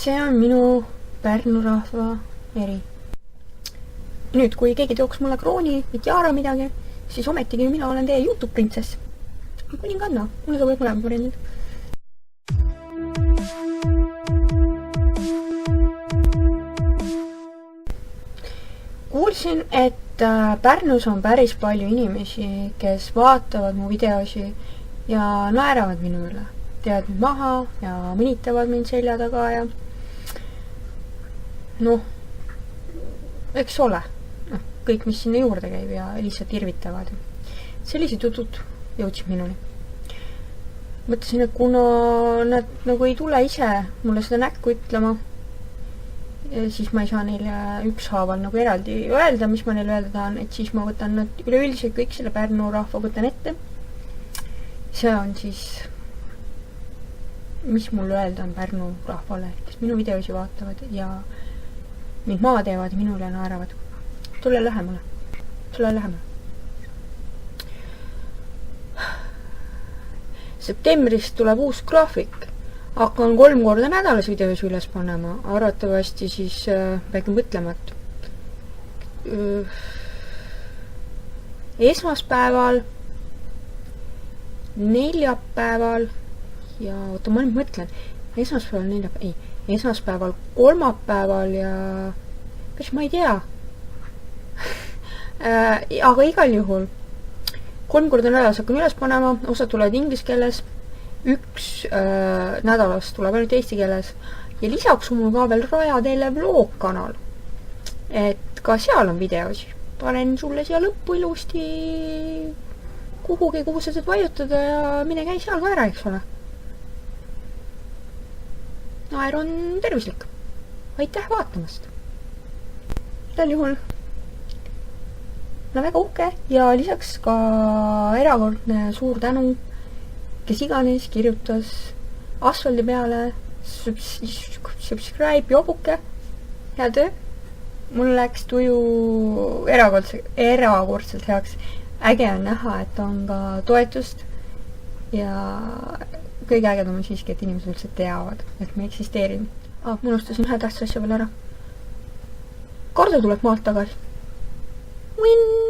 see on minu Pärnu rahva eri. Nüüd, kui keegi tooks mulle krooni või tiara midagi, siis ometigi mina olen teie YouTube printsess. Kuninganna, mulle sobib mõlema variandid. Kuulsin, et Pärnus on päris palju inimesi, kes vaatavad mu videosi ja naeravad minu üle. Teevad mind maha ja mõnitavad mind selja taga ja eks ole. Kõik, mis sinna juurde käib ja lihtsalt irvitavad. Sellised jutud jõudsid minuni. Mõtlesin, et kuna nad nagu ei tule ise mulle seda näkku ütlema, siis ma ei saa neile ükshaaval nagu eraldi öelda, mis ma neile öelda tahan, et siis ma võtan nad üleüldiselt kõik selle Pärnu rahva võtan ette. See on siis, mis mul öelda on Pärnu rahvale, kes minu videosi vaatavad ja mind maa teevad ja minule naeravad. Tule lähemale. Septembris tuleb uus graafik. Hakkan 3 korda nädalas videos üles panema. Arvatavasti siis peagi mõtlema, et esmaspäeval, neljapäeval ja oota, ma nüüd mõtlen. Esmaspäeval, kolmapäeval ja päris ma ei tea. Aga igal juhul 3 korda nädalas hakkan üles panema, osa tulevad inglise keeles, 1 nädalas tuleb ainult eesti keeles ja lisaks on mul ka veel Rajatele vlog kanal, et ka seal on videosi. Panen sulle siia lõppu ilusti kuhugi, kuhu sa saad vajutada ja mine käi seal ka ära, eks ole. Naer on tervislik. Aitäh vaatamast. Igal juhul väga uhke ja lisaks ka erakordne suur tänu, kes iganes kirjutas asfaldi peale subscribe jobuke. Hea töö. Mul läks tuju erakordselt heaks. Äge on näha, et on ka toetust ja kõige ägedam on siiski, et inimesed üldse teavad, et me eksisteerime. Ma unustasin ühe tähtsa asja veel ära. Kardo tuleb maalt tagasi. Win!